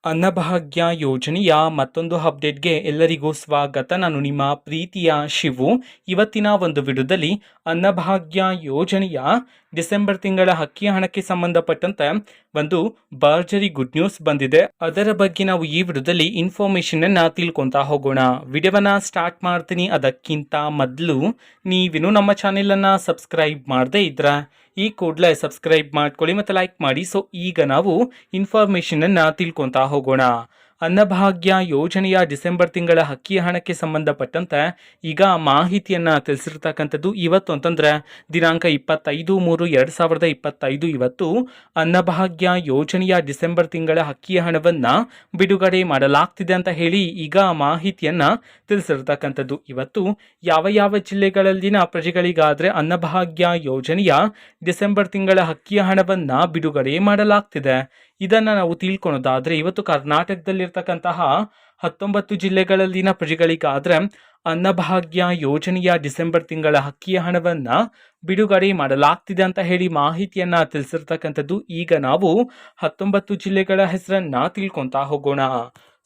ಅನ್ನಭಾಗ್ಯ ಯೋಜನೆಯ ಮತ್ತೊಂದು ಅಪ್ಡೇಟ್ಗೆ ಎಲ್ಲರಿಗೂ ಸ್ವಾಗತ. ನಾನು ನಿಮ್ಮ ಪ್ರೀತಿಯ ಶಿವು. ಇವತ್ತಿನ ಒಂದು ವಿಡಿಯೋದಲ್ಲಿ ಅನ್ನಭಾಗ್ಯ ಯೋಜನೆಯ ಡಿಸೆಂಬರ್ ತಿಂಗಳ ಅಕ್ಕಿ ಹಣಕ್ಕೆ ಸಂಬಂಧಪಟ್ಟಂತೆ ಒಂದು ಭರ್ಜರಿ ಗುಡ್ ನ್ಯೂಸ್ ಬಂದಿದೆ. ಅದರ ಬಗ್ಗೆ ನಾವು ಈ ವಿಡಿಯೋದಲ್ಲಿ ಇನ್ಫಾರ್ಮೇಶನ್ ಅನ್ನ ತಿಳ್ಕೊಂತಾ ಹೋಗೋಣ. ವಿಡಿಯೋವನ್ನ ಸ್ಟಾರ್ಟ್ ಮಾಡ್ತೀನಿ. ಅದಕ್ಕಿಂತ ಮೊದಲು ನೀವಿನ್ನು ನಮ್ಮ ಚಾನೆಲ್ ಅನ್ನ ಸಬ್ಸ್ಕ್ರೈಬ್ ಮಾಡದೇ ಇದ್ರೆ ಈ ಕೂಡಲೇ ಸಬ್ಸ್ಕ್ರೈಬ್ ಮಾಡ್ಕೊಳ್ಳಿ ಮತ್ತು ಲೈಕ್ ಮಾಡಿ. ಸೊ ಈಗ ನಾವು ಇನ್ಫಾರ್ಮೇಶನ್ ಅನ್ನ ತಿಳ್ಕೊಂತಾ ಹೋಗೋಣ. ಅನ್ನಭಾಗ್ಯ ಯೋಜನೆಯ ಡಿಸೆಂಬರ್ ತಿಂಗಳ ಅಕ್ಕಿ ಹಣಕ್ಕೆ ಸಂಬಂಧಪಟ್ಟಂತೆ ಈಗ ಮಾಹಿತಿಯನ್ನ ತಿಳಿಸಿರ್ತಕ್ಕಂಥದ್ದು. ಇವತ್ತು ಅಂತಂದ್ರೆ ದಿನಾಂಕ 25/3/2025 ಇವತ್ತು ಅನ್ನಭಾಗ್ಯ ಯೋಜನೆಯ ಡಿಸೆಂಬರ್ ತಿಂಗಳ ಅಕ್ಕಿ ಹಣವನ್ನ ಬಿಡುಗಡೆ ಮಾಡಲಾಗ್ತಿದೆ ಅಂತ ಹೇಳಿ ಈಗ ಮಾಹಿತಿಯನ್ನ ತಿಳಿಸಿರ್ತಕ್ಕಂಥದ್ದು. ಇವತ್ತು ಯಾವ ಜಿಲ್ಲೆಗಳಲ್ಲಿನ ಪ್ರಜೆಗಳಿಗಾದ್ರೆ ಅನ್ನಭಾಗ್ಯ ಯೋಜನೆಯ ಡಿಸೆಂಬರ್ ತಿಂಗಳ ಅಕ್ಕಿ ಹಣವನ್ನ ಬಿಡುಗಡೆ ಮಾಡಲಾಗ್ತಿದೆ ಇದನ್ನ ನಾವು ತಿಳ್ಕೊಳೋದಾದ್ರೆ, ಇವತ್ತು ಕರ್ನಾಟಕದಲ್ಲಿರ್ತಕ್ಕಂತಹ 19 ಜಿಲ್ಲೆಗಳಲ್ಲಿನ ಪ್ರಜೆಗಳಿಗಾದ್ರೆ ಅನ್ನಭಾಗ್ಯ ಯೋಜನೆಯ ಡಿಸೆಂಬರ್ ತಿಂಗಳ ಅಕ್ಕಿ ಹಣವನ್ನ ಬಿಡುಗಡೆ ಮಾಡಲಾಗ್ತಿದೆ ಅಂತ ಹೇಳಿ ಮಾಹಿತಿಯನ್ನ ತಿಳಿಸಿರ್ತಕ್ಕಂಥದ್ದು. ಈಗ ನಾವು 19 ಜಿಲ್ಲೆಗಳ ಹೆಸರನ್ನ ತಿಳ್ಕೊಂತಾ ಹೋಗೋಣ.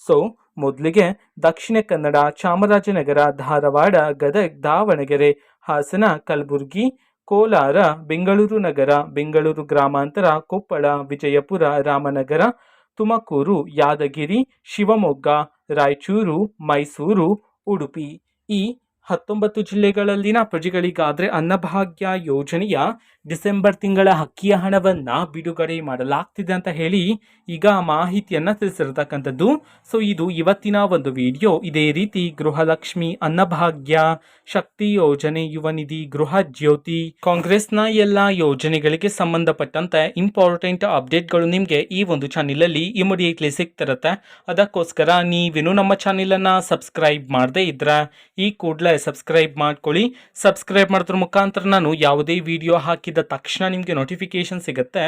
ಸೊ ಮೊದಲಿಗೆ ದಕ್ಷಿಣ ಕನ್ನಡ, ಚಾಮರಾಜನಗರ, ಧಾರವಾಡ, ಗದಗ, ದಾವಣಗೆರೆ, ಹಾಸನ, ಕಲಬುರಗಿ, ಕೋಲಾರ, ಬೆಂಗಳೂರು ನಗರ, ಬೆಂಗಳೂರು ಗ್ರಾಮಾಂತರ, ಕೊಪ್ಪಳ, ವಿಜಯಪುರ, ರಾಮನಗರ, ತುಮಕೂರು, ಯಾದಗಿರಿ, ಶಿವಮೊಗ್ಗ, ರಾಯಚೂರು, ಮೈಸೂರು, ಉಡುಪಿ ಈ 19 ಜಿಲ್ಲೆಗಳಲ್ಲಿನ ಪ್ರಜೆಗಳಿಗಾದ್ರೆ ಅನ್ನಭಾಗ್ಯ ಯೋಜನೆಯ ಡಿಸೆಂಬರ್ ತಿಂಗಳ ಅಕ್ಕಿಯ ಹಣವನ್ನ ಬಿಡುಗಡೆ ಮಾಡಲಾಗ್ತಿದೆ ಅಂತ ಹೇಳಿ ಈಗ ಮಾಹಿತಿಯನ್ನ ತಿಳಿಸಿರ್ತಕ್ಕಂಥದ್ದು. ಸೊ ಇದು ಇವತ್ತಿನ ಒಂದು ವಿಡಿಯೋ. ಇದೇ ರೀತಿ ಗೃಹಲಕ್ಷ್ಮಿ, ಅನ್ನಭಾಗ್ಯ, ಶಕ್ತಿ ಯೋಜನೆ, ಯುವ ನಿಧಿ, ಗೃಹ ಜ್ಯೋತಿ, ಕಾಂಗ್ರೆಸ್ನ ಎಲ್ಲ ಯೋಜನೆಗಳಿಗೆ ಸಂಬಂಧಪಟ್ಟಂತೆ ಇಂಪಾರ್ಟೆಂಟ್ ಅಪ್ಡೇಟ್ಗಳು ನಿಮಗೆ ಈ ಒಂದು ಚಾನೆಲ್ ಅಲ್ಲಿ ಇಮಿಡಿಯೇಟ್ಲಿ ಸಿಗ್ತಿರುತ್ತೆ. ಅದಕ್ಕೋಸ್ಕರ ನೀವೇನು ನಮ್ಮ ಚಾನೆಲ್ ಅನ್ನ ಸಬ್ಸ್ಕ್ರೈಬ್ ಮಾಡದೇ ಇದ್ರೆ ಈ ಕೂಡಲೇ ಸಬ್ಸ್ಕ್ರೈಬ್ ಮಾಡ್ಕೊಳ್ಳಿ. ಸಬ್ಸ್ಕ್ರೈಬ್ ಮಾಡೋದ್ರ ಮುಖಾಂತರ ನಾನು ಯಾವುದೇ ವಿಡಿಯೋ ಹಾಕಿದ ತಕ್ಷಣ ನಿಮಗೆ ನೋಟಿಫಿಕೇಶನ್ ಸಿಗುತ್ತೆ.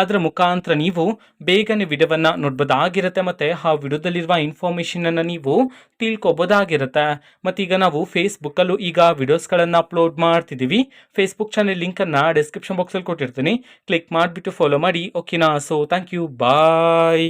ಅದರ ಮುಖಾಂತರ ನೀವು ಬೇಗನೆ ವಿಡಿಯೋವನ್ನ ನೋಡ್ಬೋದಾಗಿರುತ್ತೆ ಮತ್ತೆ ಆ ವಿಡಿಯೋದಲ್ಲಿರುವ ಇನ್ಫಾರ್ಮೇಶನ್ ಅನ್ನ ನೀವು ತಿಳ್ಕೊಬೋದಾಗಿರುತ್ತೆ. ಮತ್ತೀಗ ನಾವು ಫೇಸ್ಬುಕ್ ಅಲ್ಲೂ ಈಗ ವಿಡಿಯೋಸ್ಗಳನ್ನು ಅಪ್ಲೋಡ್ ಮಾಡ್ತಿದ್ದೀವಿ. ಫೇಸ್ಬುಕ್ ಚಾನೆಲ್ ಲಿಂಕ್ ಅನ್ನ ಡಿಸ್ಕ್ರಿಪ್ಷನ್ ಬಾಕ್ಸ್ ಅಲ್ಲಿ ಕೊಟ್ಟಿರ್ತೀನಿ. ಕ್ಲಿಕ್ ಮಾಡಿಬಿಟ್ಟು ಫಾಲೋ ಮಾಡಿ. ಓಕೆನಾ? So thank you, bye.